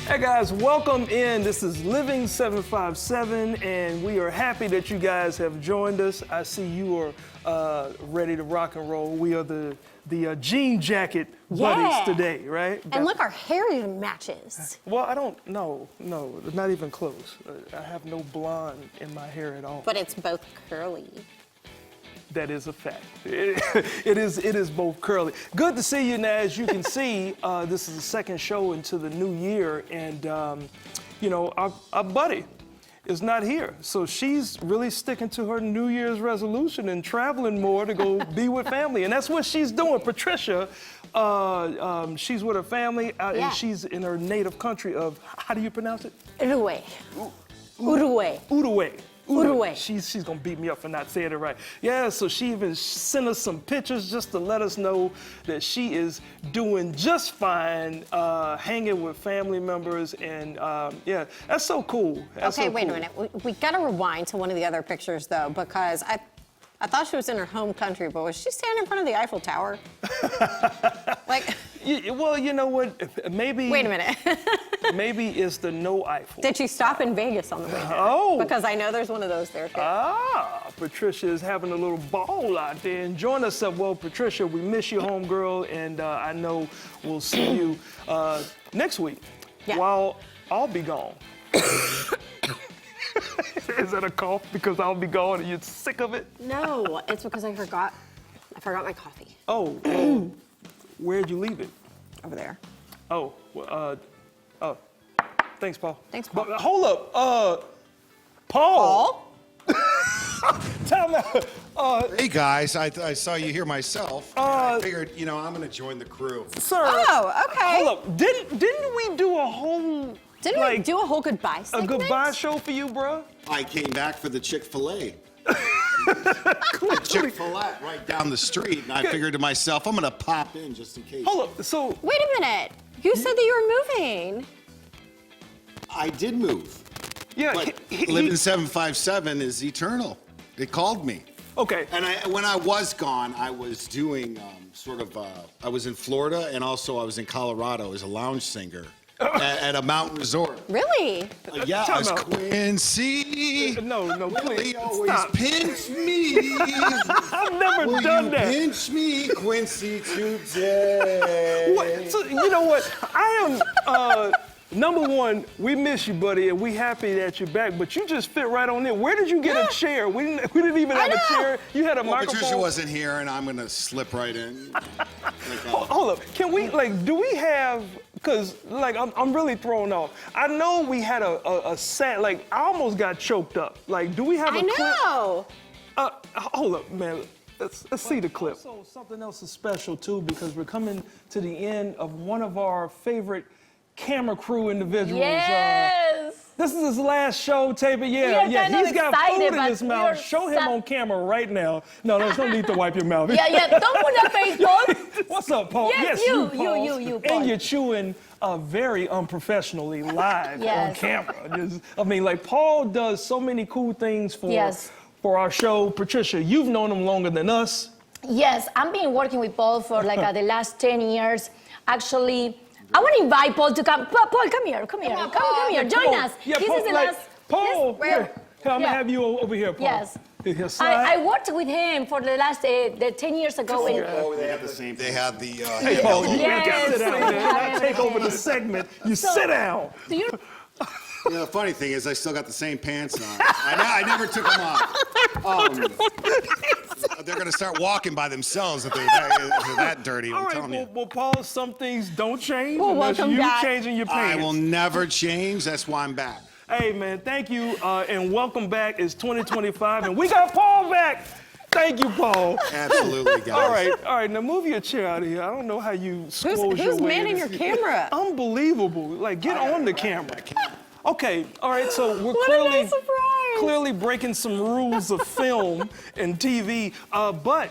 Hey guys, welcome in. This is Living 757, and we are happy that you guys have joined us. I see you are ready to rock and roll. We are the jean jacket buddies today, right? And look, our hair even matches. Well, I don't, no, not even close. I have no blonde in my hair at all. But it's both curly. That is a fact. It is both curly. Good to see you. Now, as you can see, this is the second show into the new year, and you know, our buddy is not here, so she's really sticking to her New Year's resolution and traveling more to go be with family, and that's what she's doing. Patricia, she's with her family, and she's in her native country of, how do you pronounce it? Uruguay. Uruguay. Uruguay. Uruguay. She's gonna beat me up for not saying it right. Yeah, so she even sent us some pictures just to let us know that she is doing just fine, hanging with family members, and yeah, that's so cool. That's Okay, so wait cool. a minute. We gotta rewind to one of the other pictures though, because I thought she was in her home country, but was she standing in front of the Eiffel Tower? Like. Well, you know what? Maybe. Wait a minute. Maybe it's the no Eiffel. Did she stop in Vegas on the way there? Oh. Because I know there's one of those there too. Patricia is having a little ball out there, enjoying herself. Well, Patricia, we miss you, homegirl, and I know we'll see you next week. Yeah. While I'll be gone. Is that a cough because I'll be gone and you're sick of it? No, it's because I forgot my coffee. Oh, where'd you leave it? Over there. Oh, well, thanks, Paul. Thanks, Paul. But hold up, Paul? Time out. Hey guys, I saw you here myself. I figured, you know, I'm gonna join the crew. Sir. Oh, okay. Hold up. Didn't we do a whole Didn't we do a whole goodbye a segment? goodbye show for you, bruh? I came back for the Chick-fil-A. Chick-fil-A right down the street, and I figured to myself, I'm gonna pop in just in case. Hold up. So Wait a minute. You said that you were moving. I did move, yeah, but Living 757 is eternal. It called me. okay. And when I was gone, I was doing I was in Florida, and also I was in Colorado as a lounge singer at a mountain resort. Really? Yeah, I Time was out. Quincy. No, Willie please always stop. pinch me. I've never Will done you that. pinch me, Quincy, today? What? So, you know what? I am. Number one, we miss you, buddy, and we happy that you're back. But you just fit right on in. Where did you get a chair? We didn't even have a chair. You had a Well, microphone. Patricia wasn't here, and I'm gonna slip right in. Hold up. Can we do we have? Cause I'm really thrown off. I know we had a set. I almost got choked up. Do we have a clip? I know. Hold up, man. Let's see the clip. Also, something else is special too, because we're coming to the end of one of our favorite camera crew individuals. Yes. This is his last show taping. We are kind of He's got excited, food in but his we mouth. are Show him on camera right now. No, there's no need to wipe your mouth. Yeah. Don't put that face, Paul. What's up, Paul? Yes, you, you, Paul. you, Paul. And you're chewing very unprofessionally live on Yes. camera. Paul does so many cool things for our show. Patricia, you've known him longer than us. Yes, I've been working with Paul for the last 10 years. Actually, I want to invite Paul to come. Paul, come here. Come here. Join Paul. us. Yeah, this Paul, is the last. Paul, Yes, here, I'm gonna yeah. have you over here, Paul. Yes. Here, slide. I worked with him for the last 10 years ago. Oh, they have the same. They have the. Hey, Paul, you Yes. gotta sit down, man. Not take over the segment. You sit down. Do you? You know, the funny thing is, I still got the same pants on. I never took them off. They're gonna start walking by themselves if they're that dirty. All I'm right, telling you. well, Paul, some things don't change Well, unless welcome you back. changing your I pants. will never change. That's why I'm back. Hey, man, thank you, and welcome back. It's 2025, and we got Paul back. Thank you, Paul. Absolutely, guys. All right, now move your chair out of here. I don't know how you squoze your Who's way manning in your this. camera? Unbelievable. Get on the camera. Okay, all right, so we're What a clearly... nice surprise. clearly breaking some rules of film and TV. But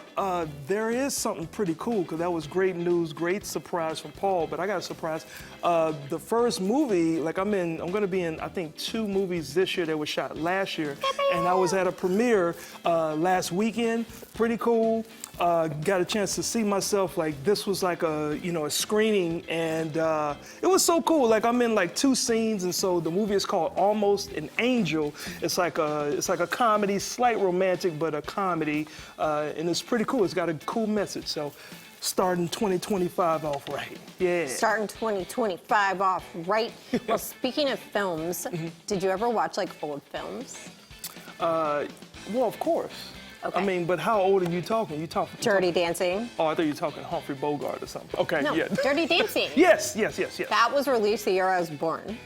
there is something pretty cool, because that was great news, great surprise from Paul. But I got a surprise. The first movie, like I'm going to be in, I think, 2 movies this year that were shot last year. And I was at a premiere last weekend. Pretty cool. Got a chance to see myself. Like, this was like a screening, and it was so cool. Like, I'm in like 2 scenes, and so the movie is called Almost an Angel. It's like a comedy, slight romantic, but a comedy, and it's pretty cool. It's got a cool message. So, starting 2025 off right. Yeah. Starting 2025 off right. Well, speaking of films, did you ever watch like old films? Well, of course. Okay. I mean, but how old are you talking? Dirty Dancing. Oh, I thought you were talking Humphrey Bogart or something. Okay, No, yeah. Dirty Dancing. Yes. That was released the year I was born.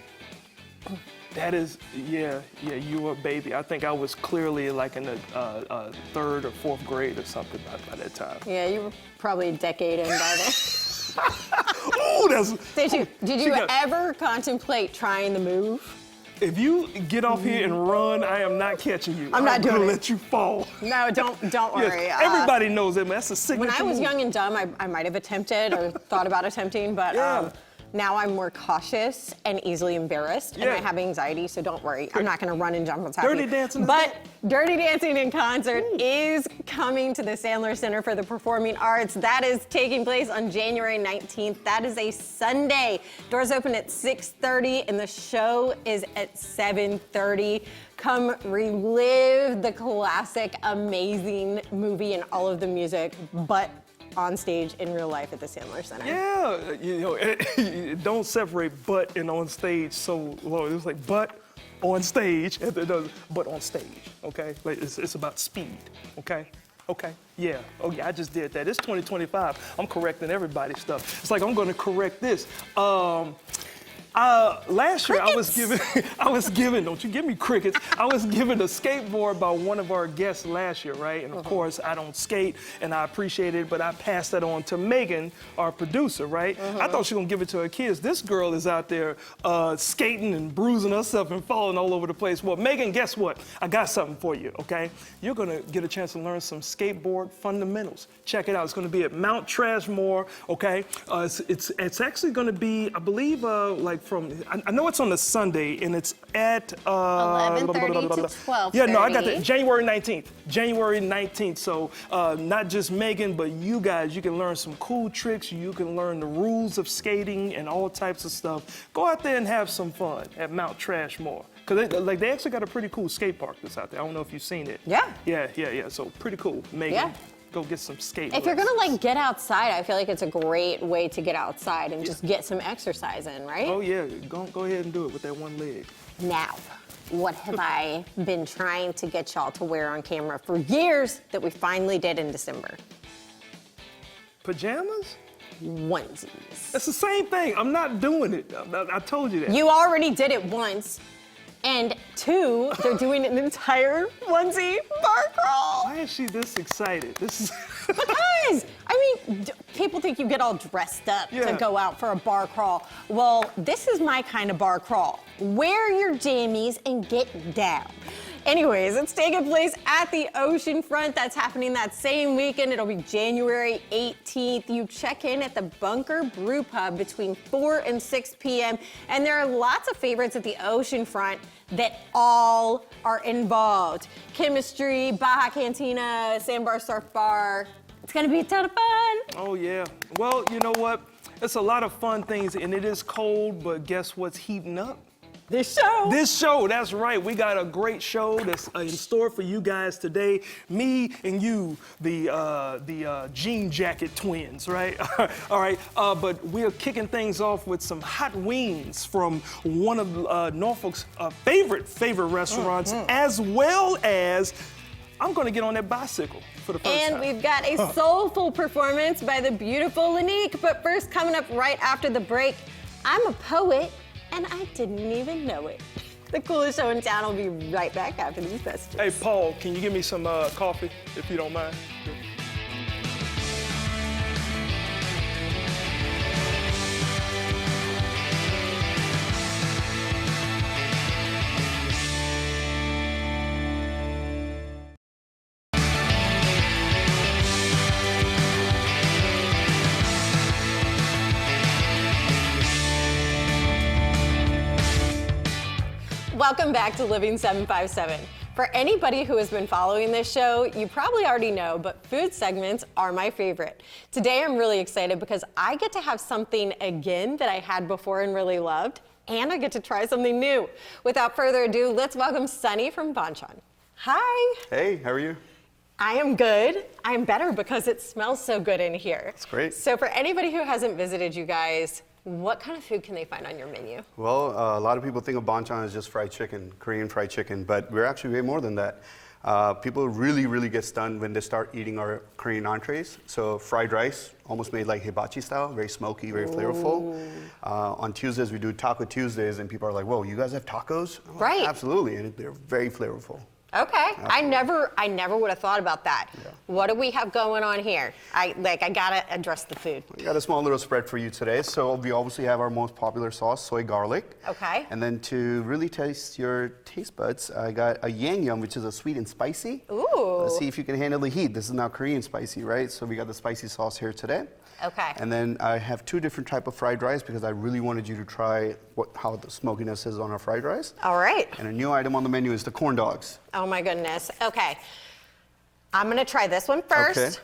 That is, yeah, you were a baby. I think I was clearly like in the 3rd or 4th grade or something by that time. Yeah, you were probably a decade in by then. Oh, that's. Did you ever contemplate trying the move? If you get off here and run, I am not catching you. I'm not doing gonna it. let you fall. No, don't worry. Yes, everybody knows that, man. That's a signature When I was move. young and dumb, I might have attempted or thought about attempting, but Yeah. now I'm more cautious and easily embarrassed, and Yeah. I have anxiety, so don't worry. I'm not going to run and jump on top Dirty of you. Dancing is But Dirty Dancing in Concert is coming to the Sandler Center for the Performing Arts. That is taking place on January 19th. That is a Sunday. Doors open at 6:30, and the show is at 7:30. Come relive the classic, amazing movie and all of the music, but on stage in real life at the Sandler Center. Yeah, don't separate but and on stage so low. It was like but on stage, but on stage, okay? Like it's about speed, okay? Okay, yeah. Oh yeah, I just did that. It's 2025. I'm correcting everybody's stuff. It's like I'm gonna correct this. Last year I was given, don't you give me crickets. I was given a skateboard by one of our guests last year, right? And of course I don't skate and I appreciate it, but I passed that on to Megan, our producer, right? I thought she was gonna give it to her kids. This girl is out there skating and bruising herself and falling all over the place. Well, Megan, guess what? I got something for you, okay? You're gonna get a chance to learn some skateboard fundamentals. Check it out. It's gonna be at Mount Trashmore, okay? It's actually gonna be, I believe, like I know it's on a Sunday, and it's at 11:30 to 12:30. Yeah, no, I got that. January 19th. January 19th. So not just Megan, but you guys, you can learn some cool tricks. You can learn the rules of skating and all types of stuff. Go out there and have some fun at Mount Trashmore. Because they actually got a pretty cool skate park that's out there. I don't know if you've seen it. Yeah. Yeah. So pretty cool. Megan, Yeah. go get some skate. If you're lessons. gonna like get outside, I feel like it's a great way to get outside and just get some exercise in, right? Oh yeah, go ahead and do it with that one leg. Now, what have I been trying to get y'all to wear on camera for years that we finally did in December? Pajamas? Onesies. That's the same thing. I'm not doing it. I told you that. You already did it once. And 2, they're doing an entire onesie bar crawl. Why is she this excited? This is. Because, I mean, people think you get all dressed up Yeah. to go out for a bar crawl. Well, this is my kind of bar crawl. Wear your jammies and get down. Anyways, it's taking place at the Oceanfront. That's happening that same weekend. It'll be January 18th. You check in at the Bunker Brew Pub between 4 and 6 p.m. And there are lots of favorites at the Oceanfront that all are involved. Chemistry, Baja Cantina, Sandbar Surf Bar. It's gonna be a ton of fun. Oh yeah. Well, you know what? It's a lot of fun things, and it is cold. But guess what's heating up? This show. This show, that's right. We got a great show that's in store for you guys today. Me and you, the jean jacket twins, right? All right. But we are kicking things off with some hot wings from one of Norfolk's favorite restaurants, as well as I'm going to get on that bicycle for the first And time. we've got a soulful performance by the beautiful Lanique. But first, coming up right after the break, I'm a poet, and I didn't even know it. The coolest show in town will be right back after these messages. Hey, Paul, can you give me some coffee, if you don't mind? Welcome back to Living 757. For anybody who has been following this show, you probably already know, but food segments are my favorite. Today I'm really excited because I get to have something again that I had before and really loved, and I get to try something new. Without further ado, let's welcome Sunny from Bonchon. Hi. Hey, how are you? I am good. I'm better because it smells so good in here. That's great. So for anybody who hasn't visited you guys, what kind of food can they find on your menu? Well, a lot of people think of Bonchon as just fried chicken, Korean fried chicken, but we're actually way more than that. People really get stunned when they start eating our Korean entrees. So fried rice, almost made like hibachi style, very smoky, very flavorful. On Tuesdays, we do Taco Tuesdays, and people are like, whoa, you guys have tacos? I'm like, Right. Absolutely, and they're very flavorful. Okay, I never would have thought about that. Yeah. What do we have going on here? I gotta address the food. We got a small little spread for you today. So we obviously have our most popular sauce, soy garlic. Okay. And then to really taste your taste buds, I got a yangyum, which is a sweet and spicy. Ooh. Let's see if you can handle the heat. This is now Korean spicy, right? So we got the spicy sauce here today. Okay. And then I have two different type of fried rice because I really wanted you to try how the smokiness is on our fried rice. All right. And a new item on the menu is the corn dogs. Oh my goodness. Okay. I'm gonna try this one first. Okay.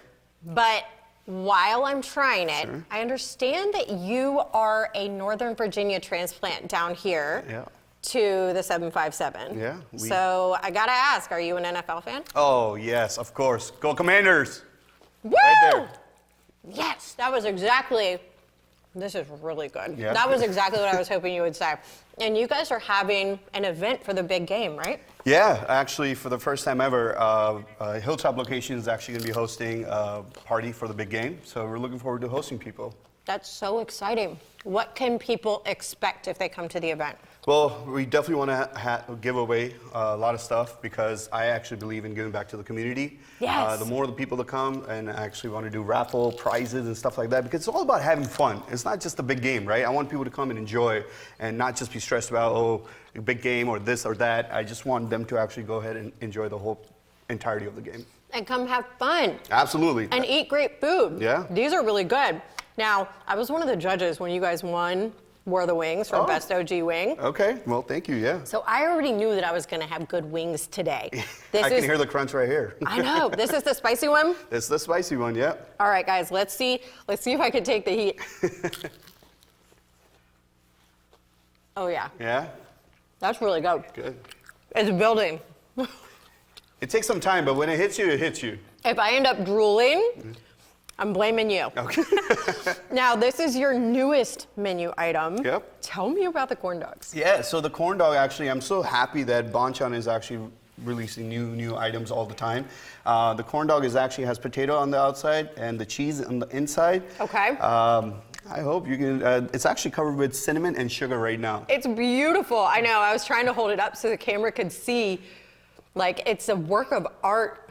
But while I'm trying it, Sure. I understand that you are a Northern Virginia transplant down here. Yeah. To the 757. Yeah, So I gotta ask, are you an NFL fan? Oh, yes, of course. Go Commanders! Woo! Right there. Yes, that was exactly. This is really good. Yeah. That was exactly what I was hoping you would say. And you guys are having an event for the big game, right? Yeah, actually, for the first time ever, Hilltop location is actually going to be hosting a party for the big game. So we're looking forward to hosting people. That's so exciting. What can people expect if they come to the event? Well, we definitely want to give away a lot of stuff because I actually believe in giving back to the community. Yes. The more the people that come and actually want to do raffle prizes and stuff like that, because it's all about having fun. It's not just a big game, right? I want people to come and enjoy and not just be stressed about, oh, a big game or this or that. I just want them to actually go ahead and enjoy the whole entirety of the game. And come have fun. Absolutely. And eat great food. Yeah. These are really good. Now, I was one of the judges when you guys won War the Wings for Oh. Best OG Wing. Okay, well, thank you, yeah. So I already knew that I was gonna have good wings today. I can hear the crunch right here. I know. This is the spicy one. It's the spicy one, yeah. All right, guys, let's see if I can take the heat. Oh yeah, Yeah? that's really good. Good. It's building. It takes some time, but when it hits you, it hits you. If I end up drooling, I'm blaming you. Okay. Now, this is your newest menu item. Yep. Tell me about the corn dogs. Yeah, so the corn dog, actually, I'm so happy that Bonchon is actually releasing new items all the time. The corn dog actually has potato on the outside and the cheese on the inside. Okay. I hope you can, it's actually covered with cinnamon and sugar right now. It's beautiful. I know. I was trying to hold it up so the camera could see. Like, it's a work of art.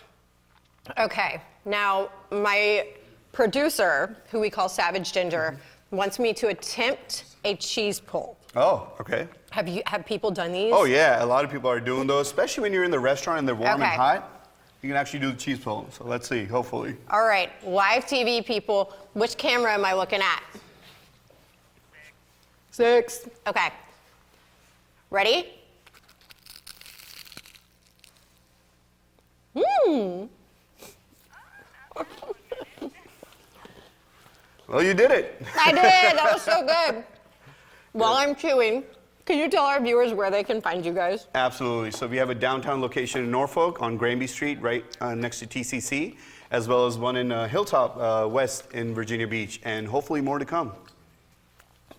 Okay. Now, my producer, who we call Savage Ginger, wants me to attempt a cheese pull. Oh, okay. Have people done these? Oh yeah, a lot of people are doing those, especially when you're in the restaurant and they're warm Okay. and hot. You can actually do the cheese pull. So let's see, hopefully. All right, live TV people, which camera am I looking at? 6. Okay. Ready? Well, you did it. I did. That was so good. While I'm chewing, can you tell our viewers where they can find you guys? Absolutely. So we have a downtown location in Norfolk on Granby Street, right next to TCC, as well as one in Hilltop West in Virginia Beach, and hopefully more to come.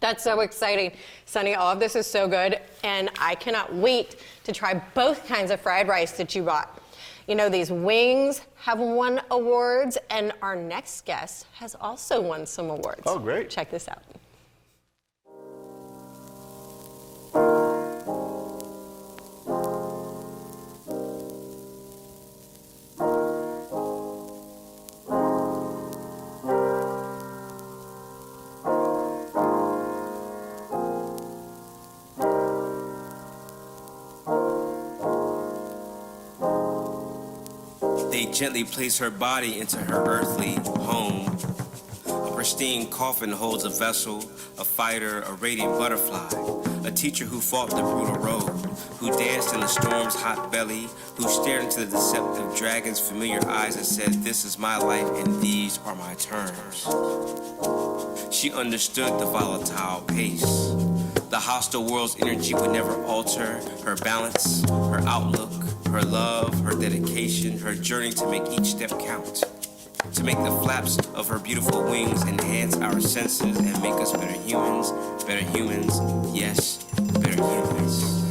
That's so exciting. Sunny, all of this is so good, and I cannot wait to try both kinds of fried rice that you bought. You know, these wings have won awards, and our next guest has also won some awards. Oh, great. Check this out. They gently place her body into her earthly home. A pristine coffin holds a vessel, a fighter, a radiant butterfly, a teacher who fought the brutal road, who danced in the storm's hot belly, who stared into the deceptive dragon's familiar eyes and said, "This is my life and these are my terms." She understood the volatile pace. The hostile world's energy would never alter her balance, her outlook, her love, her dedication, her journey to make each step count. To make the flaps of her beautiful wings enhance our senses and make us better humans, yes, better humans.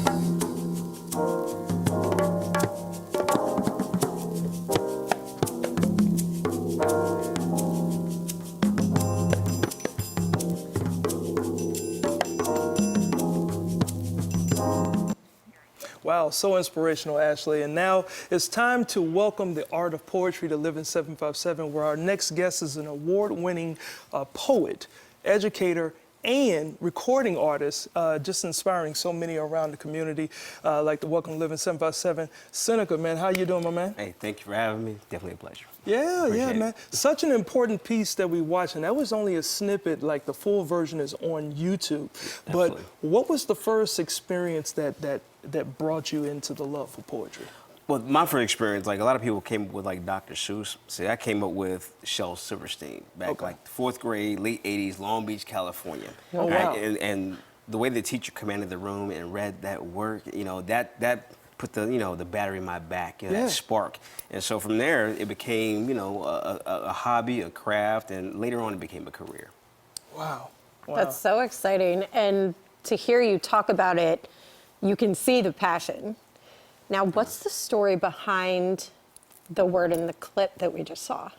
Wow, so inspirational, Ashley. And now it's time to welcome the art of poetry to Living 757, where our next guest is an award-winning poet, educator, and recording artist, just inspiring so many around the community. I'd like to welcome Living 757, Seneca, man. How you doing, my man? Hey, thank you for having me. Definitely a pleasure. Yeah, Appreciate it. man. Such an important piece that we watched, and that was only a snippet, like the full version is on YouTube. But Definitely. what was the first experience that brought you into the love for poetry? Well, my first experience, like a lot of people came up with like Dr. Seuss. See, I came up with Shel Silverstein back like fourth grade, late 80s, Long Beach, California. Oh, wow. And the way the teacher commanded the room and read that work, you know, that put the, you know, the battery in my back, you know, Yeah. that spark. And so from there, it became, you know, a hobby, a craft, and later on it became a career. Wow. Wow. That's so exciting. And to hear you talk about it, you can see the passion. Now, what's the story behind the word in the clip that we just saw?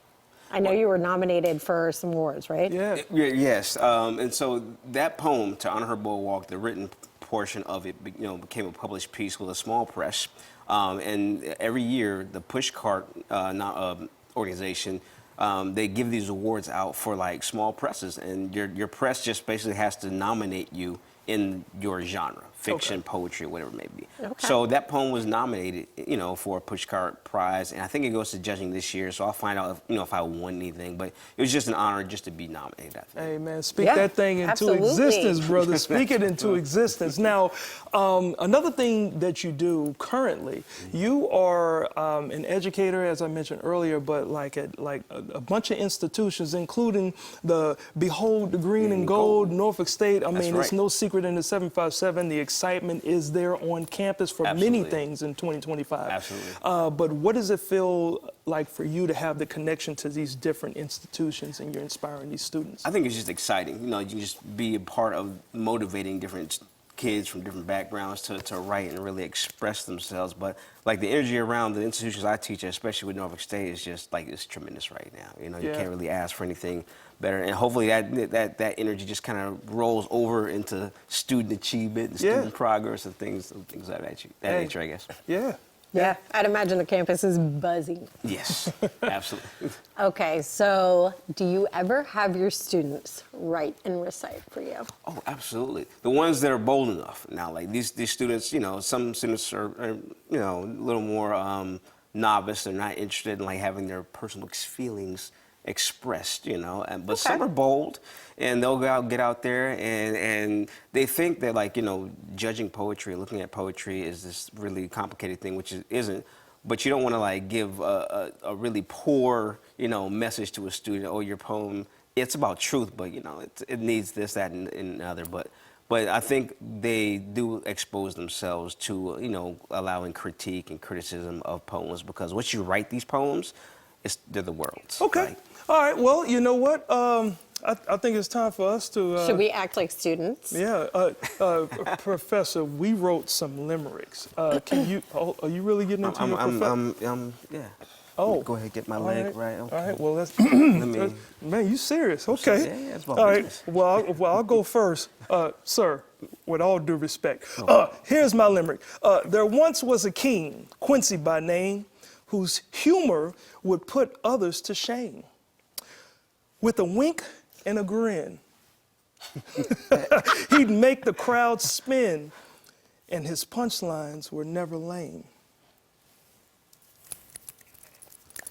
I know you were nominated for some awards, right? Yeah. Yes, and so that poem, To Honor Her Bulwark, the written portion of it, you know, became a published piece with a small press. And every year, the Pushcart organization, they give these awards out for like small presses, and your press just basically has to nominate you in your genre, fiction, poetry, whatever it may be. Okay. So that poem was nominated, you know, for a Pushcart Prize, and I think it goes to judging this year. So I'll find out, if, you know, if I won anything. But it was just an honor just to be nominated. I think. Hey, man, speak Yeah, that thing into absolutely. existence, brother. Speak it into existence. Now, another thing that you do currently, you are an educator, as I mentioned earlier, but like at a bunch of institutions, including the Behold the Green and Gold, Norfolk State. I mean, it's right. no secret in the 757. The excitement is there on campus for many Absolutely. things in 2025. Absolutely. But what does it feel like for you to have the connection to these different institutions and you're inspiring these students? I think it's just exciting. You know, you can just be a part of motivating different kids from different backgrounds to write and really express themselves. But like the energy around the institutions I teach at, especially with Norfolk State, is just like it's tremendous right now. You know, you Yeah. can't really ask for anything better. And hopefully that energy just kind of rolls over into student achievement and student progress and things of that nature, I guess. Yeah. Yeah, I'd imagine the campus is buzzing. Yes, absolutely. Okay, so do you ever have your students write and recite for you? Oh, absolutely. The ones that are bold enough. Now, like these students, you know, some students are you know, a little more novice. They're not interested in like having their personal feelings expressed, you know, but some are bold, and they'll get out there and they think that, like, you know, judging poetry, looking at poetry is this really complicated thing, which it isn't. But you don't want to like give a really poor, you know, message to a student. Oh, your poem, it's about truth, but you know, it needs this, that, and other. But I think they do expose themselves to, you know, allowing critique and criticism of poems, because once you write these poems, they're the world's. Okay. Like, All right. Well, you know what? I think it's time for us to. Should we act like students? Yeah, Professor, we wrote some limericks. Can you? Oh, are you really getting into your profession? yeah. Oh. Go ahead, get my All leg right. Okay. All right. Well, let's. Let me. Man, you serious? Okay. Yeah, it's about all right. business. Well, I'll go first, sir. With all due respect, here's my limerick. There once was a king, Quincy by name, whose humor would put others to shame. With a wink and a grin, he'd make the crowd spin, and his punchlines were never lame.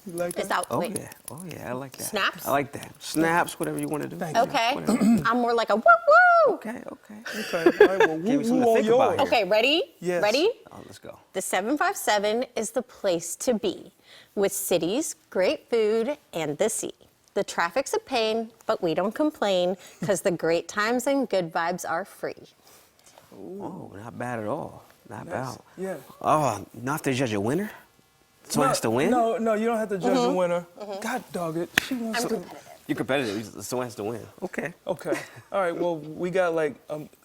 You like Is that? that, wait, Oh yeah, I like that. Snaps? I like that. Snaps, whatever you want to do. Thank you. okay. Whatever. I'm more like a woo woo. Okay, okay. Okay. All right. Well, Give me woo something woo to on think about yours. here. Okay, ready? Yes. Ready? Oh, let's go. The 757 is the place to be, with cities, great food, and the sea. The traffic's a pain, but we don't complain, because the great times and good vibes are free. Oh, not bad at all. Not bad. Yeah. Oh, not to judge a winner? Someone has to win? No, you don't have to judge a winner. God dog it. She wants I'm to. competitive. You're competitive. Someone has to win. Okay. Okay. All right. Well, we got like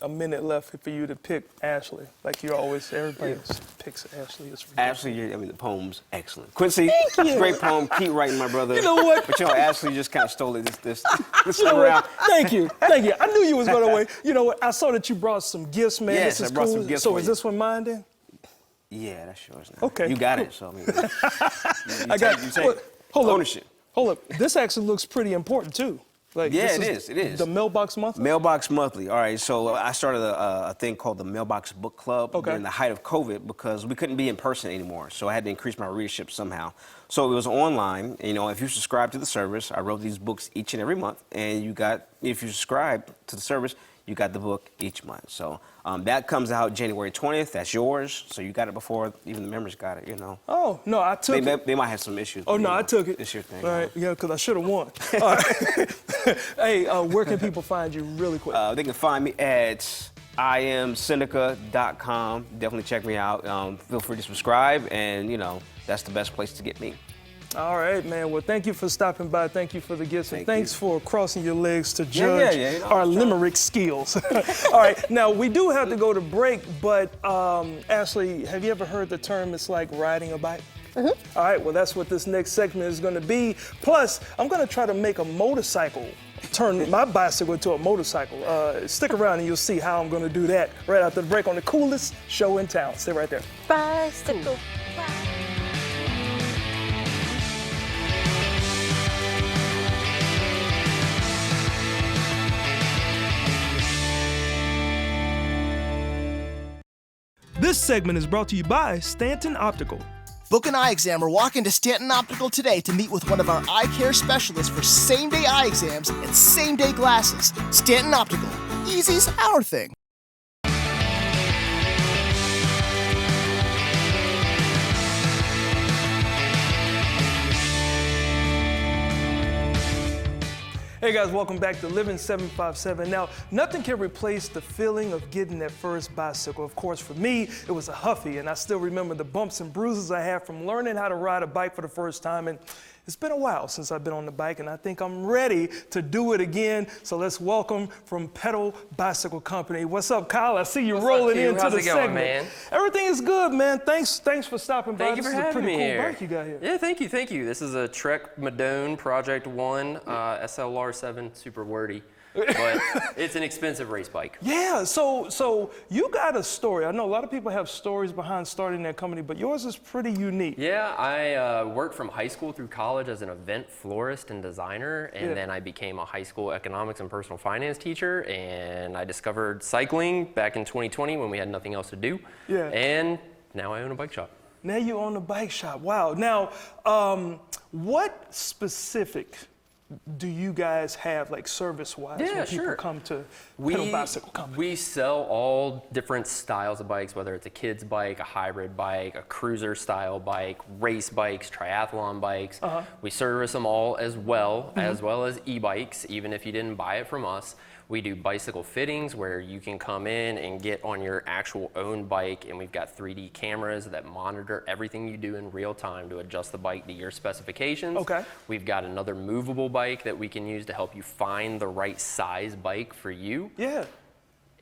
a minute left for you to pick Ashley. Like you always, everybody else picks Ashley. It's ridiculous. Ashley, I mean, the poem's excellent. Quincy, you. great poem. Keep writing, my brother. You know what? But Ashley just kind of stole it this You know time around. what? Thank you. Thank you. I knew you was going to win. You know what? I saw that you brought some gifts, man. Yes, this is I brought cool. some gifts So for is you. this one mine then? Yeah, that's yours now. Okay, You got cool. it, so I mean, I got you take well, hold up. ownership. Hold up. This actually looks pretty important too. Like Yeah, this it is. The Mailbox Monthly. Mailbox Monthly. All right, so I started a thing called the Mailbox Book Club Okay. during the height of COVID because we couldn't be in person anymore. So I had to increase my readership somehow. So it was online. You know, if you subscribe to the service, I wrote these books each and every month, and if you subscribe to the service, you got the book each month. So that comes out January 20th. That's yours. So you got it before even the members got it. You know. Oh no, I took it. They might have some issues. Oh but, no, you know, I took it. It's your thing. All right, yeah, because I should have won. All right. Hey, where can people find you really quick? They can find me at iamseneca.com. Definitely check me out. Feel free to subscribe, and you know that's the best place to get me. All right, man. Well, thank you for stopping by. Thank you for the gifts. And Thank thanks you. for crossing your legs to judge yeah, you know, our I'm trying. limerick skills. All right. Now, we do have to go to break, but Ashley, have you ever heard the term, it's like riding a bike? All right. Well, that's what this next segment is going to be. Plus, I'm going to try to make a motorcycle, turn my bicycle into a motorcycle. Stick around and you'll see how I'm going to do that right after the break on the coolest show in town. Stay right there. Bicycle. This segment is brought to you by Stanton Optical. Book an eye exam or walk into Stanton Optical today to meet with one of our eye care specialists for same-day eye exams and same-day glasses. Stanton Optical. Easy's our thing. Hey guys, welcome back to Living 757. Now, nothing can replace the feeling of getting that first bicycle. Of course, for me, it was a Huffy, and I still remember the bumps and bruises I had from learning how to ride a bike for the first time. And it's been a while since I've been on the bike, and I think I'm ready to do it again. So let's welcome from Pedal Bicycle Company. What's up, Kyle? I see you rolling Q? into How's the it going, segment. man? Everything is good, man. Thanks for stopping by. Thank you This for is a having pretty me cool here. bike you got here. Yeah, thank you. This is a Trek Madone Project 1 SLR7 Super Wordy, but it's an expensive race bike. Yeah, so you got a story. I know a lot of people have stories behind starting their company, but yours is pretty unique. Yeah, I worked from high school through college as an event florist and designer, and Yeah. then I became a high school economics and personal finance teacher, and I discovered cycling back in 2020 when we had nothing else to do. Yeah. And now I own a bike shop. Now you own a bike shop. Wow. Now, what specific do you guys have, like service-wise, Yeah, when people sure. come to Pedal Bicycle Company? We sell all different styles of bikes, whether it's a kid's bike, a hybrid bike, a cruiser style bike, race bikes, triathlon bikes. We service them all as well as e-bikes, even if you didn't buy it from us. We do bicycle fittings where you can come in and get on your actual own bike, and we've got 3D cameras that monitor everything you do in real time to adjust the bike to your specifications. Okay. We've got another movable bike that we can use to help you find the right size bike for you. Yeah.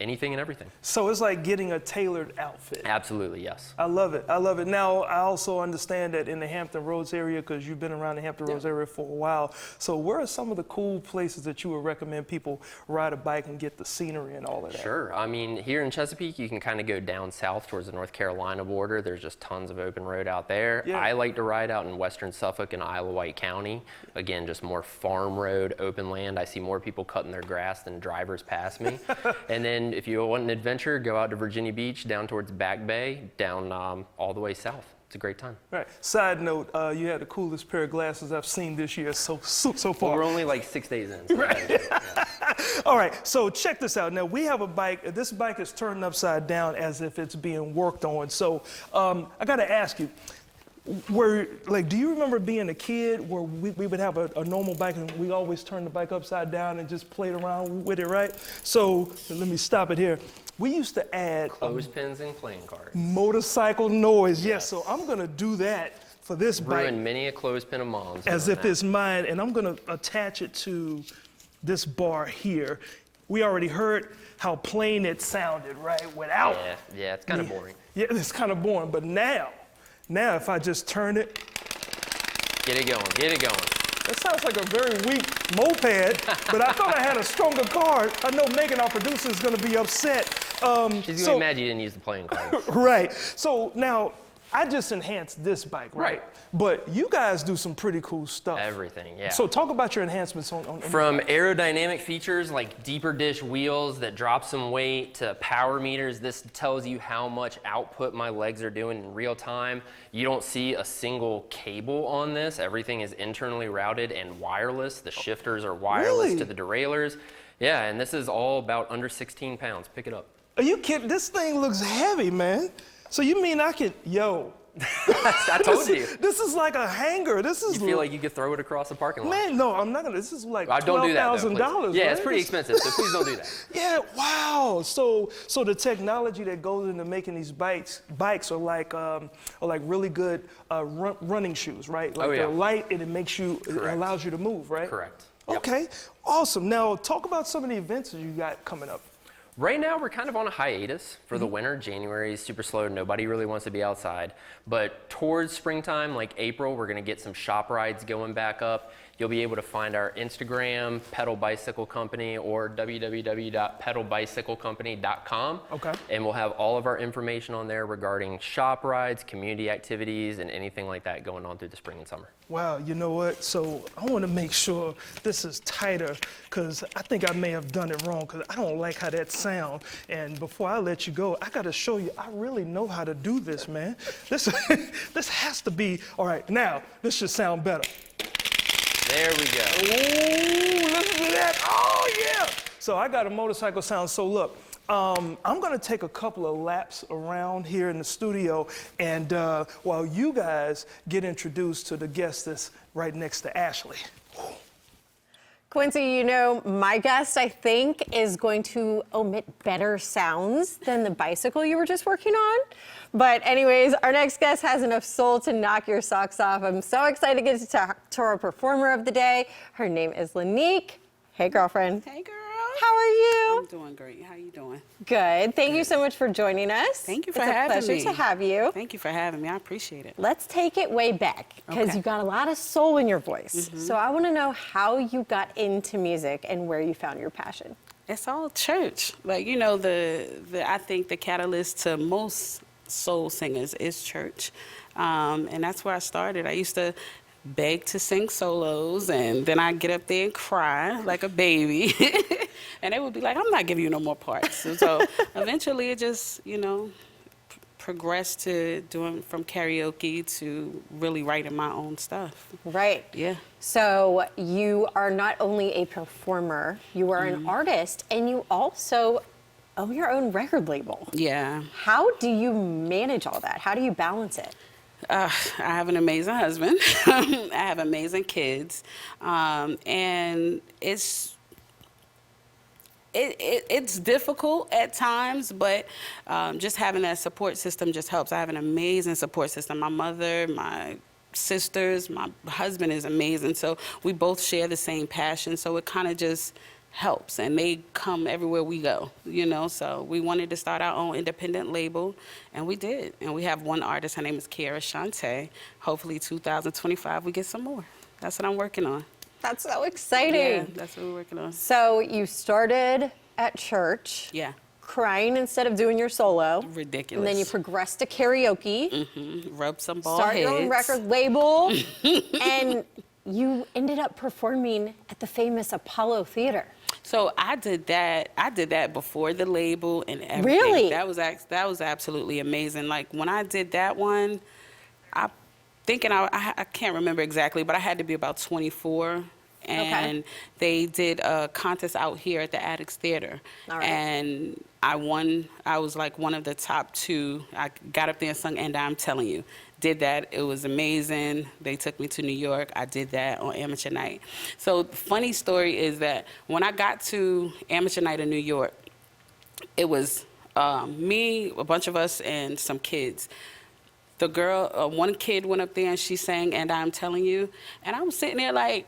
Anything and everything. So it's like getting a tailored outfit. Absolutely, yes. I love it. I love it. Now, I also understand that in the Hampton Roads area, because you've been around the Hampton Roads area for a while, so where are some of the cool places that you would recommend people ride a bike and get the scenery and all of that? Sure. I mean, here in Chesapeake, you can kind of go down south towards the North Carolina border. There's just tons of open road out there. Yeah. I like to ride out in western Suffolk and Isle of Wight County. Again, just more farm road, open land. I see more people cutting their grass than drivers pass me. And then if you want an adventure, go out to Virginia Beach, down towards Back Bay, down all the way south. it's a great time. Right. Side note, you had the coolest pair of glasses I've seen this year so Well, far. we're only like 6 days in. So All right, so check this out. Now, we have a bike. This bike is turned upside down as if it's being worked on. So I got to ask you, do you remember being a kid where we would have a normal bike and we always turned the bike upside down and just played around with it, right? So let me stop it here. We used to add clothespins and playing cards. motorcycle noise. Yes, so I'm going to do that for this bike. Ruined many a clothespin of mom's. As if it's mine, and I'm gonna attach it to this bar here. We already heard how plain it sounded, right? Without. Yeah, it's kind of boring. Yeah, it's kind of boring, but now if I just turn it, Get it going, get it going. it sounds like a very weak moped, but I thought I had a stronger car. I know Megan, our producer, is gonna be upset. She's gonna be mad you didn't use the playing cards. Right, so now, I just enhanced this bike, right? Right. But you guys do some pretty cool stuff. Everything, yeah. So talk about your enhancements on From aerodynamic features like deeper dish wheels that drop some weight to power meters, this tells you how much output my legs are doing in real time. You don't see a single cable on this. Everything is internally routed and wireless. The shifters are wireless Really? to the derailleurs. Yeah, and this is all about under 16 pounds. Pick it up. Are you kidding? This thing looks heavy, man. So you mean I could, I told you. This is like a hanger. This is You feel like you could throw it across the parking lot. man, no, I'm not gonna. This is like Don't do that, though, please. $12,000. Yeah, right? it's pretty expensive, so please don't do that. Yeah, wow. So the technology that goes into making these bikes are like really good running shoes, right? Like Oh, yeah. they're light and it Correct. allows you to move, right? Correct. Yep. Okay, awesome. Now talk about some of the events that you got coming up. Right now, we're kind of on a hiatus for the winter. January is super slow. Nobody really wants to be outside. But towards springtime, like April, we're going to get some shop rides going back up. You'll be able to find our Instagram, Pedal Bicycle Company, or www.pedalbicyclecompany.com. Okay. And we'll have all of our information on there regarding shop rides, community activities, and anything like that going on through the spring and summer. Wow, you know what? So I want to make sure this is tighter because I think I may have done it wrong because I don't like how that sounds. And before I let you go, I got to show you I really know how to do this, man. This has to be, all right, now this should sound better. There we go. Ooh, listen to that. Oh, yeah. So I got a motorcycle sound. So look, I'm going to take a couple of laps around here in the studio, and while you guys get introduced to the guest that's right next to Ashley. Quincy, you know, my guest, I think, is going to omit better sounds than the bicycle you were just working on. But anyways, our next guest has enough soul to knock your socks off. I'm so excited to get to talk to our performer of the day. Her name is Lanique. Hey, girlfriend. Hey, girl. How are you? I'm doing great. How you doing? Good. Thank you so much for joining us. Thank you for it's having a pleasure me. to have you. Thank you for having me. I appreciate it. Let's take it way back because Okay. you got a lot of soul in your voice. So I want to know how you got into music and where you found your passion. It's all church. Like, you know, I think the catalyst to most soul singers is church. And that's where I started. I used to beg to sing solos, and then I'd get up there and cry like a baby. And they would be like, I'm not giving you no more parts. And so eventually it just, you know, progressed to doing from karaoke to really writing my own stuff. Right. Yeah. So you are not only a performer, you are an artist, and you also own your own record label. Yeah. How do you manage all that? How do you balance it? I have an amazing husband. I have amazing kids. And it's difficult at times, but just having that support system just helps. I have an amazing support system. My mother, my sisters, my husband is amazing. So we both share the same passion. So it kind of just helps, and they come everywhere we go, you know. So we wanted to start our own independent label, and we did. And we have one artist. Her name is Kiara Shante. Hopefully 2025 we get some more. That's what I'm working on. That's so exciting. Yeah, that's what we're working on. So you started at church. Yeah. Crying instead of doing your solo. Ridiculous. And then you progressed to karaoke. Rub some bald Start heads. your own record label. And you ended up performing at the famous Apollo Theater. So I did that before the label and everything. Really? That was absolutely amazing. Like when I did that one, I can't remember exactly, but I had to be about 24. And they did a contest out here at the Addicts Theater. All right. And I won. I was like one of the top 2. I got up there and sung And I'm Telling You. Did that. It was amazing. They took me to New York. I did that on Amateur Night. So the funny story is that when I got to Amateur Night in New York, it was me, a bunch of us, and some kids. The girl, one kid went up there and she sang And I'm Telling You. And I was sitting there like,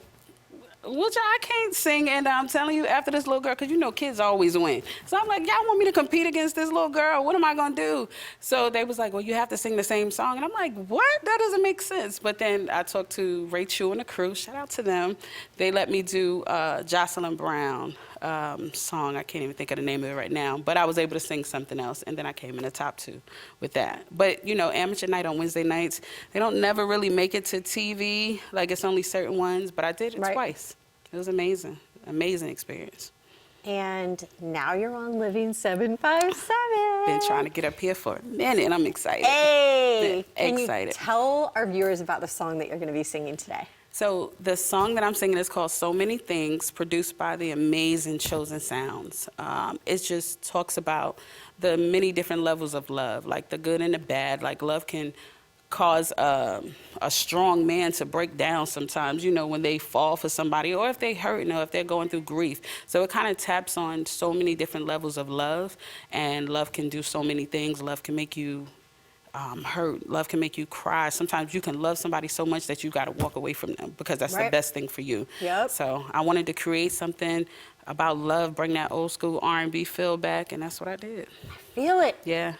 well, I can't sing And I'm Telling You after this little girl, because you know kids always win. So I'm like, y'all want me to compete against this little girl? What am I going to do? So they was like, well, you have to sing the same song. And I'm like, what? That doesn't make sense. But then I talked to Ray Chu and the crew. Shout out to them. They let me do Jocelyn Brown song. I can't even think of the name of it right now. But I was able to sing something else. And then I came in the top 2 with that. But, you know, Amateur Night on Wednesday nights, they don't never really make it to TV. Like, it's only certain ones. But I did it twice. It was amazing. Amazing experience. And now you're on Living 757. Been trying to get up here for a minute, and I'm excited. Hey! Excited. Can you tell our viewers about the song that you're going to be singing today? So the song that I'm singing is called So Many Things, produced by the amazing Chosen Sounds. It just talks about the many different levels of love, like the good and the bad. Like love can cause a strong man to break down sometimes, you know, when they fall for somebody or if they hurt, or if they're going through grief. So it kind of taps on so many different levels of love, and love can do so many things. Love can make you hurt. Love can make you cry. Sometimes you can love somebody so much that you got to walk away from them because that's the best thing for you. Yep. So I wanted to create something about love, bring that old school R&B feel back, and that's what I did. Feel it. Yeah.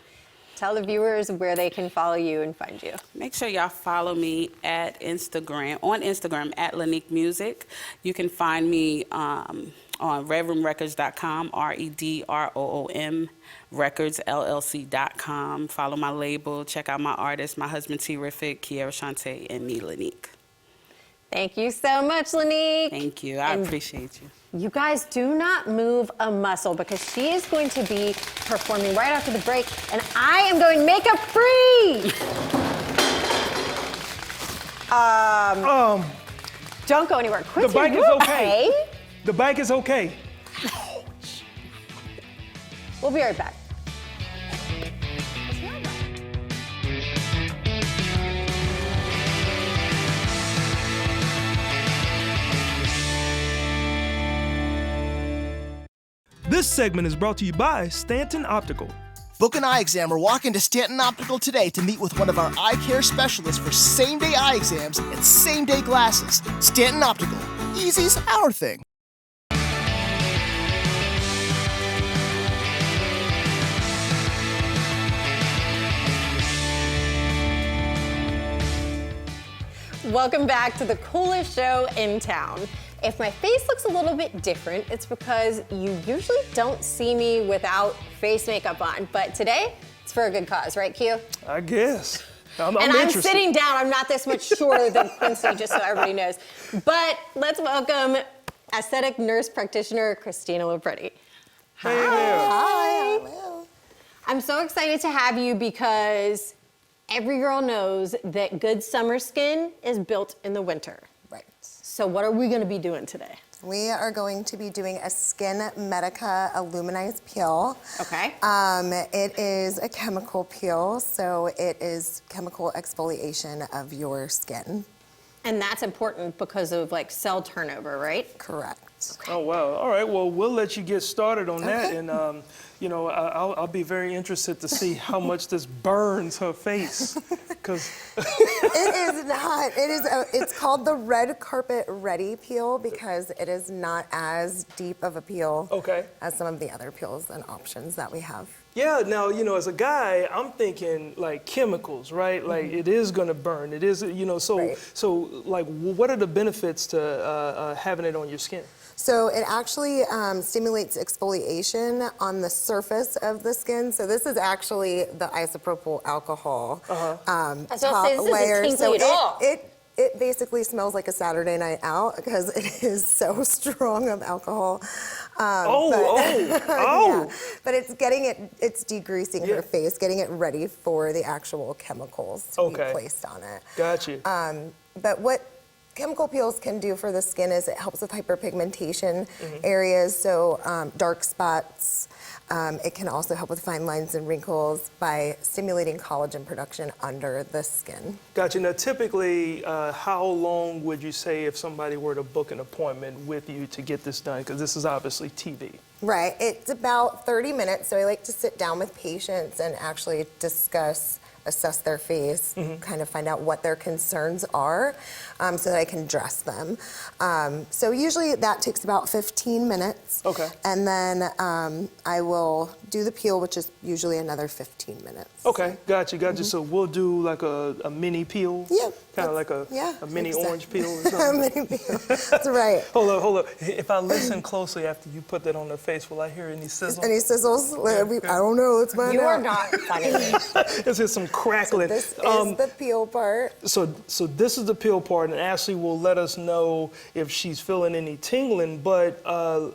Tell the viewers where they can follow you and find you. Make sure y'all follow me on Instagram at Lanique Music. You can find me on redroomrecords.com, REDROOM Records LLC.com. Follow my label. Check out my artists, my husband T-Rific, Kiara Shante, and me, Lanique. Thank you so much, Lanique. Thank you. I appreciate you. You guys do not move a muscle because she is going to be performing right after the break, and I am going makeup free. Don't go anywhere. Quit The bike is okay. The bike is okay. We'll be right back. This segment is brought to you by Stanton Optical. Book an eye exam or walk into Stanton Optical today to meet with one of our eye care specialists for same-day eye exams and same-day glasses. Stanton Optical. Easy's our thing. Welcome back to the coolest show in town. If my face looks a little bit different, it's because you usually don't see me without face makeup on. But today, it's for a good cause, right, Q? I guess. I'm interested. Sitting down. I'm not this much shorter than Quincy, just so everybody knows. But let's welcome aesthetic nurse practitioner Christina Lopretti. Hey there. Hi. Hello. I'm so excited to have you because every girl knows that good summer skin is built in the winter. Right. So what are we going to be doing today? We are going to be doing a Skin Medica Illuminized Peel. Okay. It is a chemical peel, so it is chemical exfoliation of your skin. And that's important because of like cell turnover, right? Correct. Oh, wow. All right. Well, we'll let you get started on that. And, you know, I'll be very interested to see how much this burns her face. Because It is not. It's called the Red Carpet Ready Peel because it is not as deep of a peel as some of the other peels and options that we have. yeah, now, you know, as a guy, I'm thinking like chemicals, right? Like it is going to burn. It is, you know, so like what are the benefits to having it on your skin? So it actually stimulates exfoliation on the surface of the skin. So this is actually the isopropyl alcohol top layer. So it basically smells like a Saturday night out because it is so strong of alcohol. Yeah. But it's it's degreasing her face, getting it ready for the actual chemicals to be placed on it. Gotcha. But what chemical peels can do for the skin is it helps with hyperpigmentation areas, so dark spots. It can also help with fine lines and wrinkles by stimulating collagen production under the skin. Gotcha. Now, typically, how long would you say if somebody were to book an appointment with you to get this done? Because this is obviously TV. Right. It's about 30 minutes, so I like to sit down with patients and actually assess their face, kind of find out what their concerns are so that I can address them. So usually that takes about 15 minutes. Okay. And then I will do the peel, which is usually another 15 minutes. Okay, gotcha. So we'll do like a mini peel? Yeah. Kind of like a mini orange peel or something? A mini peel, that's right. Hold up. If I listen closely after you put that on their face, will I hear any sizzle? Any sizzles? I don't know, let's find out. You are not funny. There's just some crackling. So this is the peel part. So this is the peel part, and Ashley will let us know if she's feeling any tingling, but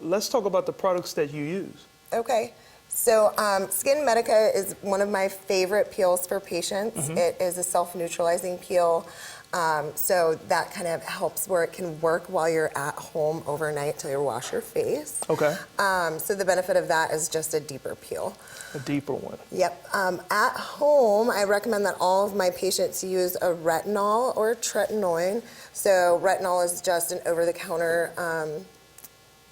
let's talk about the products that you use. Okay. So Skin Medica is one of my favorite peels for patients. It is a self-neutralizing peel. So that kind of helps where it can work while you're at home overnight till you wash your face. Okay. So the benefit of that is just a deeper peel. A deeper one. Yep. At home, I recommend that all of my patients use a retinol or a tretinoin. So retinol is just an over-the-counter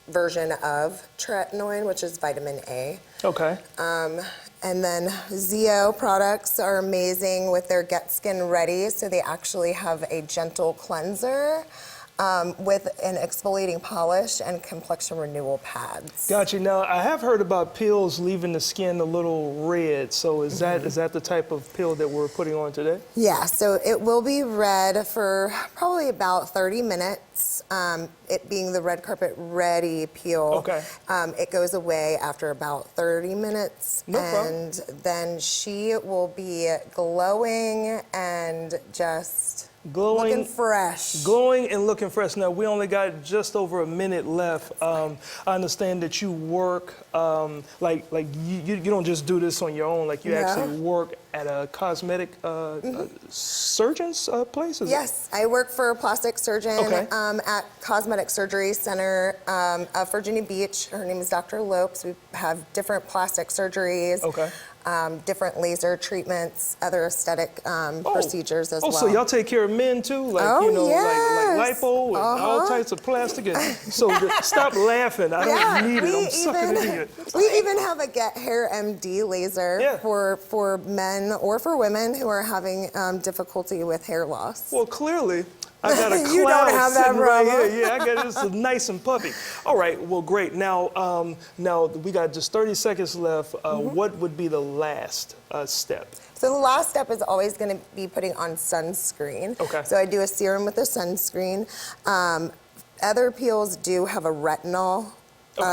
version of tretinoin, which is vitamin A. Okay. And then Zeo products are amazing with their Get Skin Ready. So they actually have a gentle cleanser with an exfoliating polish and complexion renewal pads. Gotcha. Now, I have heard about peels leaving the skin a little red. So is that the type of peel that we're putting on today? Yeah, so it will be red for probably about 30 minutes. It being the red carpet ready peel. Okay. It goes away after about 30 minutes. No problem. And then she will be glowing and just looking fresh. Glowing and looking fresh. Now, we only got just over a minute left. I understand that you work, like you don't just do this on your own, like you actually work at a cosmetic surgeon's place? Yes, I work for a plastic surgeon at Cosmetic Surgery Center of Virginia Beach. Her name is Dr. Lopes. We have different plastic surgeries. Different laser treatments, other aesthetic procedures as well. So y'all take care of men too? Like, like lipo and all types of plastic? And so stop laughing. I don't need it. I'm sucking it in. We even have a Get Hair MD laser for men or for women who are having difficulty with hair loss. Well, clearly, I got a You cloud don't have that sitting right problem. here. Yeah, I got this nice and puffy. All right, well, great. Now, now we got just 30 seconds left. What would be the last step? So the last step is always going to be putting on sunscreen. Okay. So I do a serum with a sunscreen. Other peels do have a retinol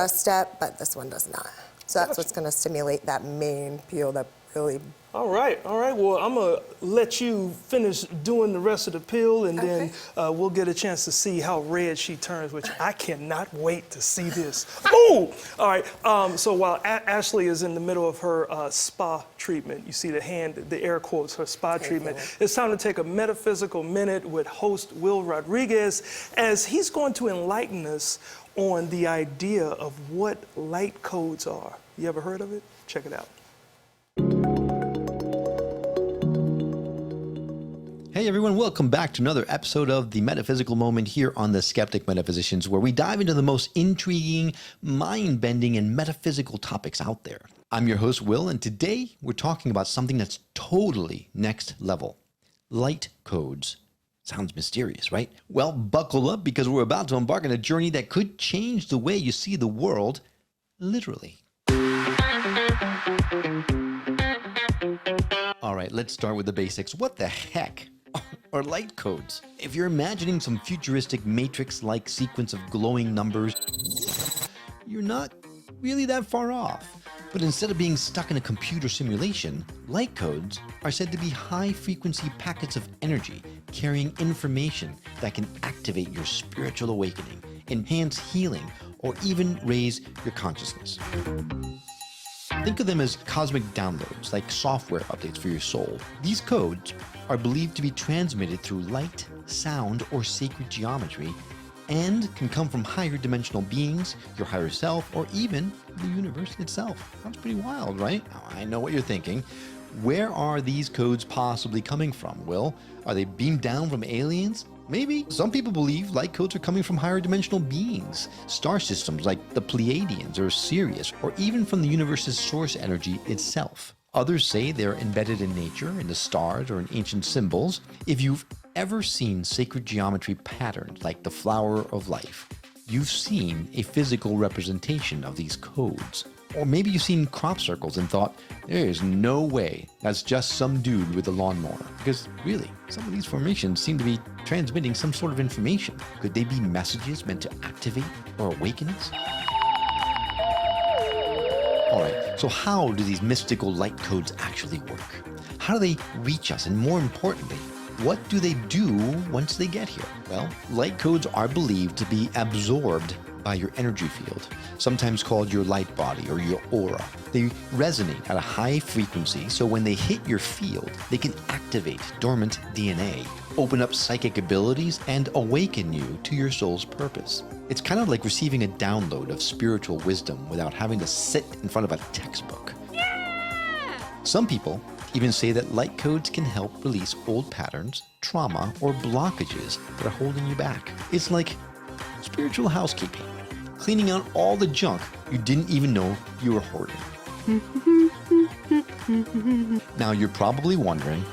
step, but this one does not. So that's what's going to stimulate that main peel that really. All right. Well, I'm going to let you finish doing the rest of the peel, and then we'll get a chance to see how red she turns, which I cannot wait to see this. Ooh! All right. So while Ashley is in the middle of her spa treatment, you see the air quotes, her spa treatment, it's time to take a metaphysical minute with host Will Rodriguez, as he's going to enlighten us on the idea of what light codes are. You ever heard of it? Check it out. Hey everyone, welcome back to another episode of The Metaphysical Moment here on The Skeptic Metaphysicians, where we dive into the most intriguing, mind-bending, and metaphysical topics out there. I'm your host, Will, and today we're talking about something that's totally next level. Light codes. Sounds mysterious, right? Well, buckle up, because we're about to embark on a journey that could change the way you see the world, literally. All right, let's start with the basics. What the heck are light codes? If you're imagining some futuristic matrix-like sequence of glowing numbers, you're not really that far off. But instead of being stuck in a computer simulation, light codes are said to be high-frequency packets of energy carrying information that can activate your spiritual awakening, enhance healing, or even raise your consciousness. Think of them as cosmic downloads, like software updates for your soul. These codes are believed to be transmitted through light, sound, or sacred geometry, and can come from higher dimensional beings, your higher self, or even the universe itself. Sounds pretty wild, right? Now, I know what you're thinking. Where are these codes possibly coming from, Will? Are they beamed down from aliens? Maybe. Some people believe light codes are coming from higher dimensional beings, star systems like the Pleiadians or Sirius, or even from the universe's source energy itself. Others say they're embedded in nature, in the stars, or in ancient symbols. If you've ever seen sacred geometry patterned like the flower of life, you've seen a physical representation of these codes. Or maybe you've seen crop circles and thought, there is no way that's just some dude with a lawnmower. Because really, some of these formations seem to be transmitting some sort of information. Could they be messages meant to activate or awaken us? All right, so how do these mystical light codes actually work? How do they reach us? And more importantly, what do they do once they get here? Well, light codes are believed to be absorbed by your energy field, sometimes called your light body or your aura. They resonate at a high frequency, so when they hit your field, they can activate dormant DNA, open up psychic abilities, and awaken you to your soul's purpose. It's kind of like receiving a download of spiritual wisdom without having to sit in front of a textbook. Yeah! Some people even say that light codes can help release old patterns, trauma, or blockages that are holding you back. It's like spiritual housekeeping, cleaning out all the junk you didn't even know you were hoarding. Now you're probably wondering,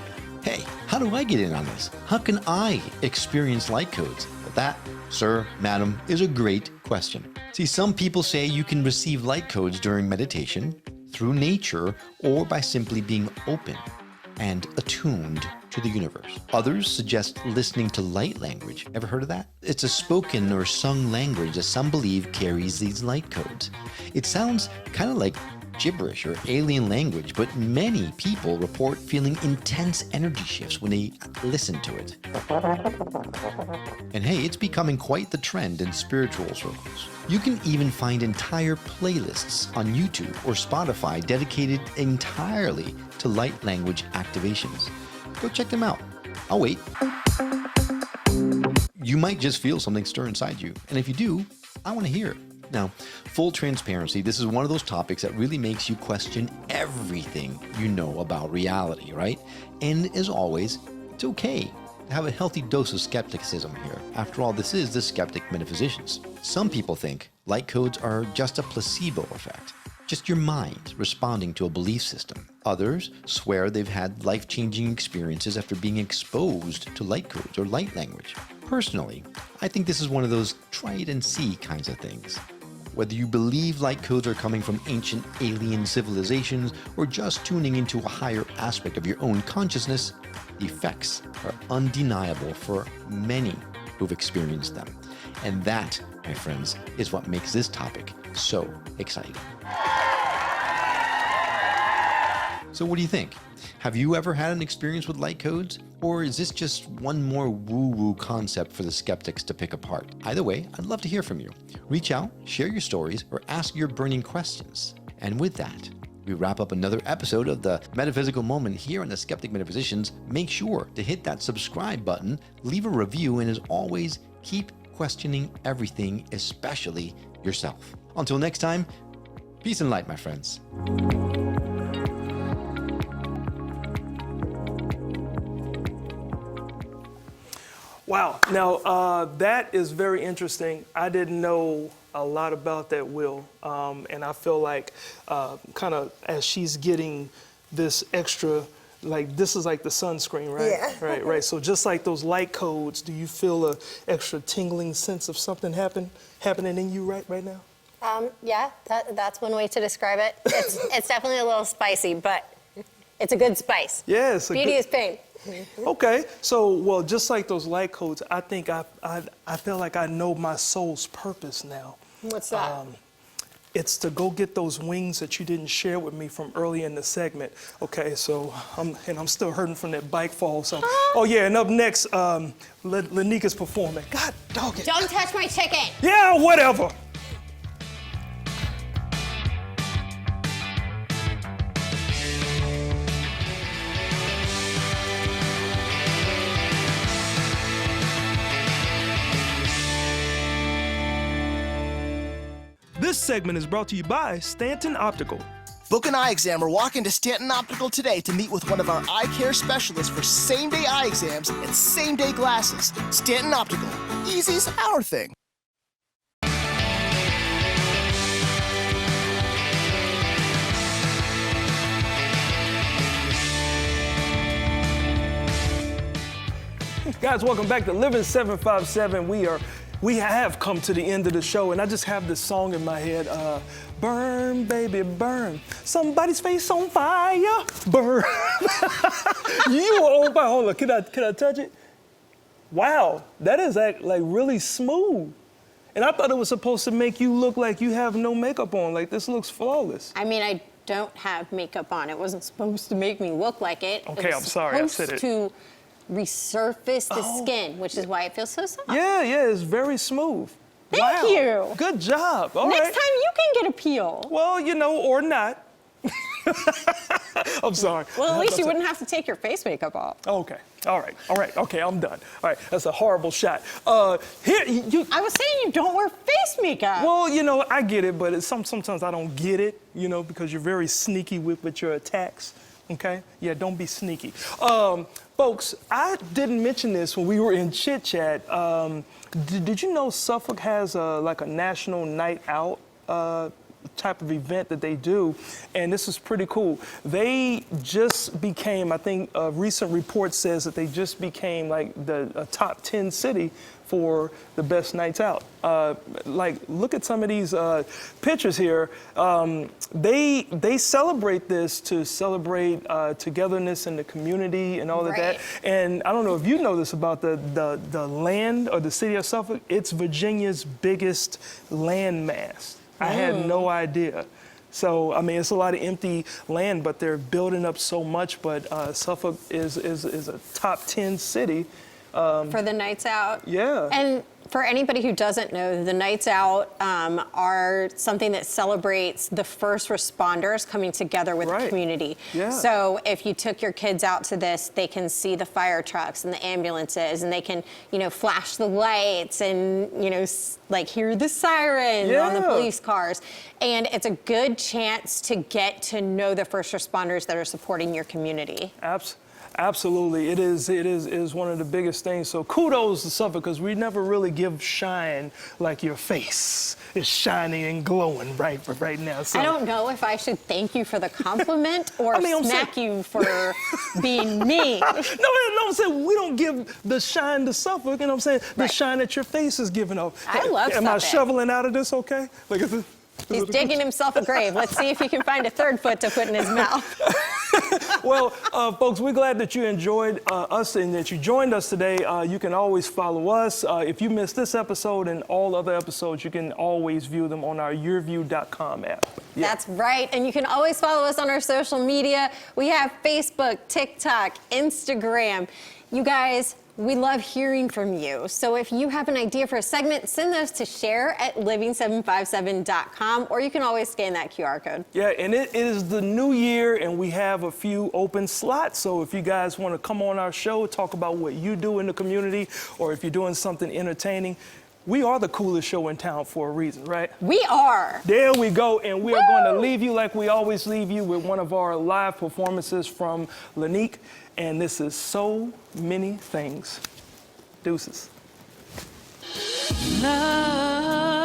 hey, how do I get in on this? How can I experience light codes? Well, that, sir, madam, is a great question. See, some people say you can receive light codes during meditation, through nature, or by simply being open and attuned to the universe. Others suggest listening to light language. Ever heard of that? It's a spoken or sung language that some believe carries these light codes. It sounds kind of like gibberish or alien language, but many people report feeling intense energy shifts when they listen to it. And hey, it's becoming quite the trend in spiritual circles. You can even find entire playlists on YouTube or Spotify dedicated entirely to light language activations. Go check them out. I'll wait. You might just feel something stir inside you, and if you do, I want to hear it. Now, full transparency, this is one of those topics that really makes you question everything you know about reality, right? And as always, it's okay to have a healthy dose of skepticism here. After all, this is the Skeptic Metaphysicians. Some people think light codes are just a placebo effect, just your mind responding to a belief system. Others swear they've had life-changing experiences after being exposed to light codes or light language. Personally, I think this is one of those try it and see kinds of things. Whether you believe light codes are coming from ancient alien civilizations or just tuning into a higher aspect of your own consciousness, the effects are undeniable for many who've experienced them. And that, my friends, is what makes this topic so exciting. So what do you think? Have you ever had an experience with light codes? Or is this just one more woo-woo concept for the skeptics to pick apart? Either way, I'd love to hear from you. Reach out, share your stories, or ask your burning questions. And with that, we wrap up another episode of the Metaphysical Moment here on the Skeptic Metaphysicians. Make sure to hit that subscribe button, leave a review, and as always, keep questioning everything, especially yourself. Until next time, peace and light, my friends. Wow. Now, that is very interesting. I didn't know a lot about that, Will. And I feel like kind of as she's getting this extra, like this is like the sunscreen, right? Yeah. Right. So just like those light codes, do you feel a extra tingling sense of something happening in you right now? Yeah, that's one way to describe it. It's definitely a little spicy, but it's a good spice. Yes. Beauty is pain. Okay, so well, just like those light codes, I think I feel like I know my soul's purpose now. What's that? It's to go get those wings that you didn't share with me from early in the segment. Okay, so I'm still hurting from that bike fall. So, oh yeah, and up next, Lanika's performing. God dog it. Don't touch my chicken. Yeah, whatever. This segment is brought to you by Stanton Optical. Book an eye exam or walk into Stanton Optical today to meet with one of our eye care specialists for same-day eye exams and same-day glasses. Stanton Optical. Easy's our thing. Guys, welcome back to Living 757. We have come to the end of the show, and I just have this song in my head. Burn, baby, burn. Somebody's face on fire. Burn. You are on fire. Hold on, can I touch it? Wow, that is like really smooth. And I thought it was supposed to make you look like you have no makeup on. Like, this looks flawless. I mean, I don't have makeup on. It wasn't supposed to make me look like it. Okay, I'm sorry, I said it. To resurface the skin, which is why it feels so soft. Yeah, it's very smooth. Thank you. Good job. All Next right. time you can get a peel. Well, or not. I'm sorry. Well, at least you wouldn't have to take your face makeup off. Okay. All right. Okay, I'm done. All right, that's a horrible shot. I was saying you don't wear face makeup. Well, I get it, but sometimes I don't get it, because you're very sneaky with your attacks. Okay? Yeah, don't be sneaky. Folks, I didn't mention this when we were in Chit Chat. Did you know Suffolk has a national night out type of event that they do? And this is pretty cool. They just became, I think a recent report says that they just became the top 10 city for the best nights out. Look at some of these pictures here. They celebrate this to celebrate togetherness in the community and all of that. And I don't know if you know this about the land or the city of Suffolk. It's Virginia's biggest land mass. I had no idea. So, I mean, it's a lot of empty land, but they're building up so much. But Suffolk is a top 10 city. For the nights out. Yeah. And for anybody who doesn't know, the nights out are something that celebrates the first responders coming together with the community. Yeah. So if you took your kids out to this, they can see the fire trucks and the ambulances, and they can, flash the lights and, hear the siren on the police cars. And it's a good chance to get to know the first responders that are supporting your community. Absolutely, it is one of the biggest things. So kudos to Suffolk, because we never really give shine like your face is shining and glowing right now. So. I don't know if I should thank you for the compliment or smack you for being mean. No, I'm saying we don't give the shine to Suffolk, and I'm saying the shine that your face is giving off. I love Am Suffolk. I shoveling out of this okay? He's digging himself a grave. Let's see if he can find a third foot to put in his mouth. Well, folks, we're glad that you enjoyed us and that you joined us today. You can always follow us. If you missed this episode and all other episodes, you can always view them on our yourview.com app. Yeah. That's right. And you can always follow us on our social media. We have Facebook, TikTok, Instagram. You guys, we love hearing from you. So if you have an idea for a segment, send those to share@living757.com, or you can always scan that QR code. Yeah, and it is the new year, and we have a few open slots. So if you guys want to come on our show, talk about what you do in the community, or if you're doing something entertaining, we are the coolest show in town for a reason, right? We are. There we go. And we are going to leave you like we always leave you with one of our live performances from Lanique. And this is So Many Things. Deuces. Love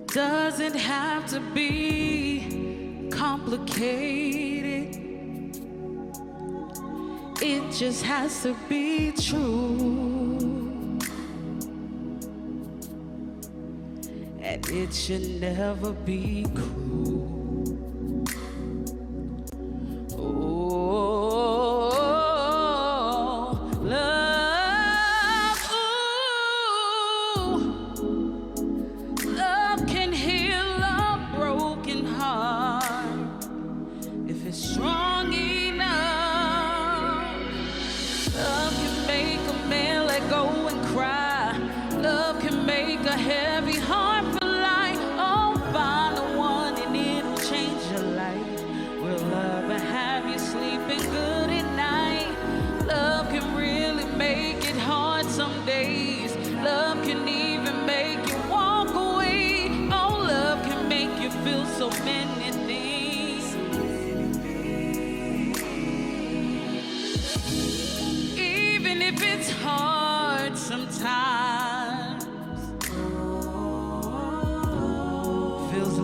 doesn't have to be complicated. It just has to be true. And it should never be cruel. Love can really make it hard some days. Love can even make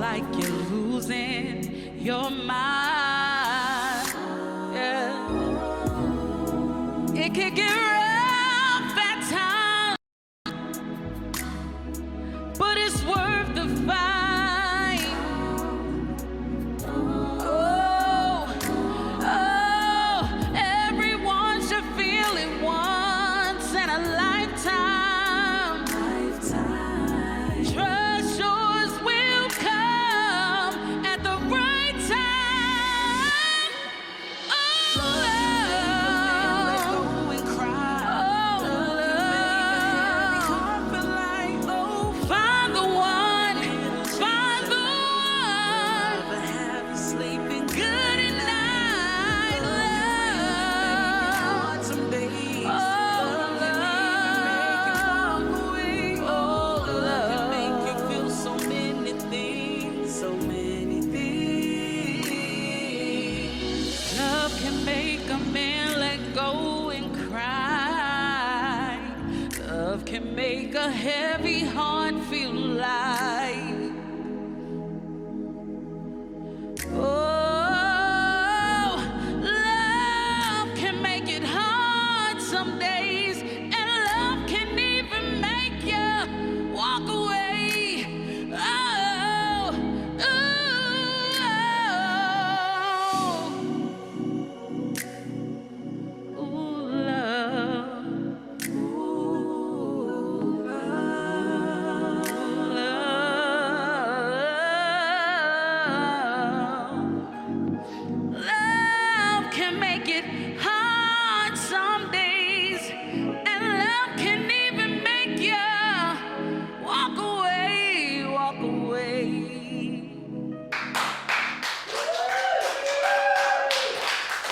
like you're losing your mind. Yeah. It can get rough at times, but it's worth the fight. Oh, everyone should feel it once in a lifetime. Trust yours will come at the right time. Oh, love. And cry. Oh, love. Find the one. Find the one. Sleeping good at night. Love. Oh, love. Make you feel so many things, so many things. Love can make a man let go and cry. Love can make a heavy heart feel light.